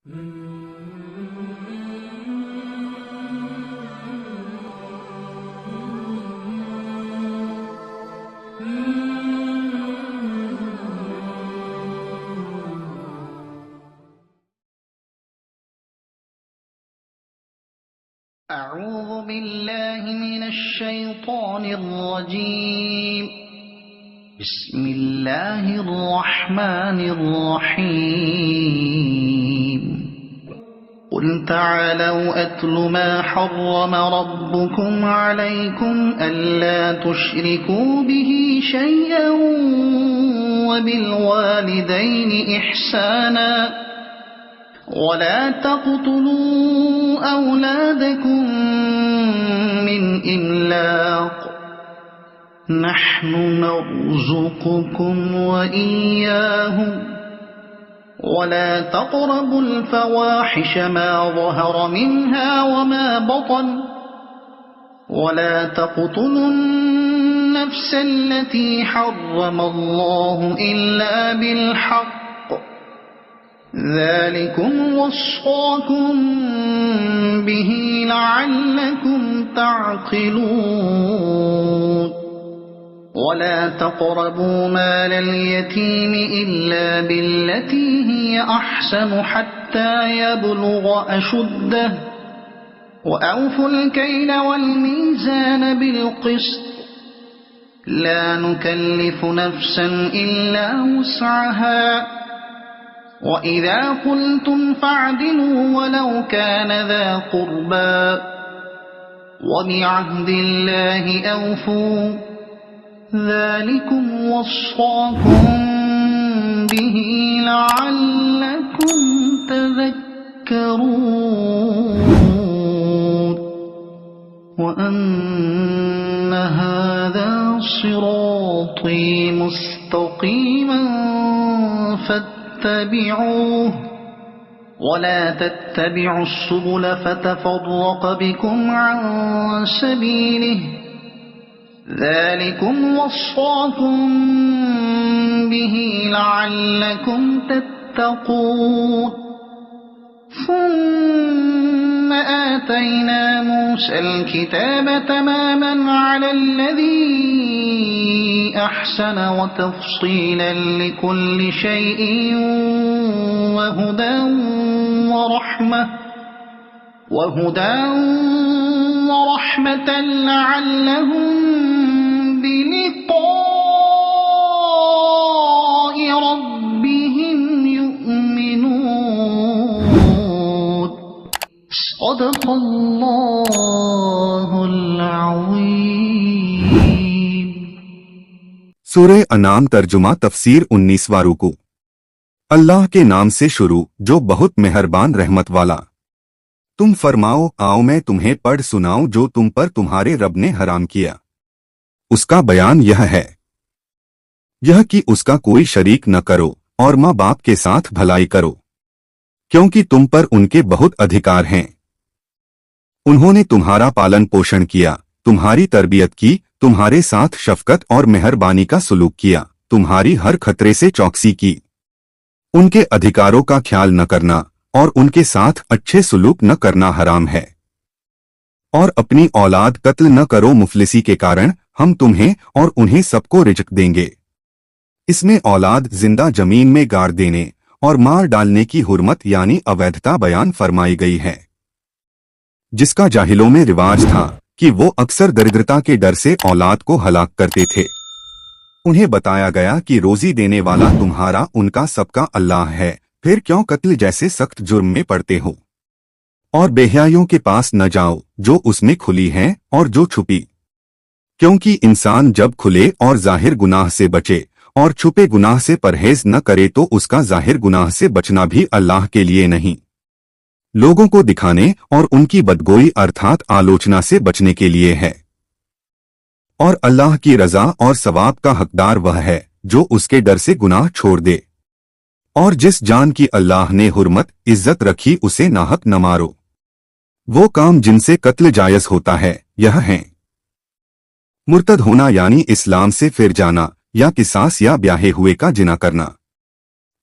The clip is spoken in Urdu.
أعوذ بالله من الشيطان الرجيم. بسم الله الرحمن الرحيم. قل تعالوا أتل ما حرم ربكم عليكم ألا تشركوا به شيئا وبالوالدين إحسانا ولا تقتلوا أولادكم من إملاق نحن نرزقكم وإياهم ولا تقربوا الفواحش ما ظهر منها وما بطن ولا تقتلوا النفس التي حرم الله إلا بالحق ذلكم وصاكم به لعلكم تعقلون ولا تقربوا مال اليتيم إلا بالتي هي أحسن حتى يبلغ أشده وأوفوا الكيل والميزان بالقسط لا نكلف نفسا إلا وسعها وَإِذَا قُلْتُمْ فَاعْدِلُوا وَلَوْ كَانَ ذَا قُرْبَى وَبِعَهْدِ اللَّهِ أَوْفُوا ذَلِكُمْ وَصَّاكُمْ بِهِ لَعَلَّكُمْ تَذَكَّرُونَ وَأَنَّ هَذَا صِرَاطِي مُسْتَقِيمًا فاتبعوه ولا تتبعوا السبل فتفرق بكم عن سبيله ذلكم وصاكم به لعلكم تتقون ثم آتينا موسى الكتاب تماما على الذي أحسن وتفصيلا لكل شيء وهدى ورحمة لعلهم بلقاء ربهم يؤمنون. صدق الله العظيم. سورہ انعام ترجمہ تفسیر 19واں رکوع. اللہ کے نام سے شروع جو بہت مہربان رحمت والا. تم فرماؤ آؤ میں تمہیں پڑھ سناؤں جو تم پر تمہارے رب نے حرام کیا. اس کا بیان یہ ہے کہ اس کا کوئی شریک نہ کرو اور ماں باپ کے ساتھ بھلائی کرو کیونکہ تم پر ان کے بہت ادھیکار ہیں. انہوں نے تمہارا پالن پوشن کیا، تمہاری تربیت کی، تمہارے ساتھ شفقت اور مہربانی کا سلوک کیا، تمہاری ہر خطرے سے چوکسی کی. ان کے ادھیکاروں کا خیال نہ کرنا اور ان کے ساتھ اچھے سلوک نہ کرنا حرام ہے. اور اپنی اولاد قتل نہ کرو، مفلسی کے کارن ہم تمہیں اور انہیں سب کو رزق دیں گے. اس میں اولاد زندہ زمین میں گاڑ دینے اور مار ڈالنے کی حرمت یعنی اویدھتا بیان فرمائی گئی ہے، جس کا جاہلوں میں رواج تھا کہ وہ اکثر دردرتا کے ڈر سے اولاد کو ہلاک کرتے تھے. انہیں بتایا گیا کہ روزی دینے والا تمہارا ان کا سب کا اللہ ہے، پھر کیوں قتل جیسے سخت جرم میں پڑتے ہو؟ اور بےحیائیوں کے پاس نہ جاؤ جو اس میں کھلی ہیں اور جو چھپی، کیونکہ انسان جب کھلے اور ظاہر گناہ سے بچے اور چھپے گناہ سے پرہیز نہ کرے تو اس کا ظاہر گناہ سے بچنا بھی اللہ کے لیے نہیں، لوگوں کو دکھانے اور ان کی بدگوئی ارتھات آلوچنا سے بچنے کے لیے ہے. اور اللہ کی رضا اور ثواب کا حقدار وہ ہے جو اس کے ڈر سے گناہ چھوڑ دے. اور جس جان کی اللہ نے حرمت عزت رکھی اسے ناحق نہ مارو. وہ کام جن سے قتل جائز ہوتا ہے یہ ہیں: مرتد ہونا یعنی اسلام سے پھر جانا، یا قصاص یا بیاہے ہوئے کا جنا کرنا،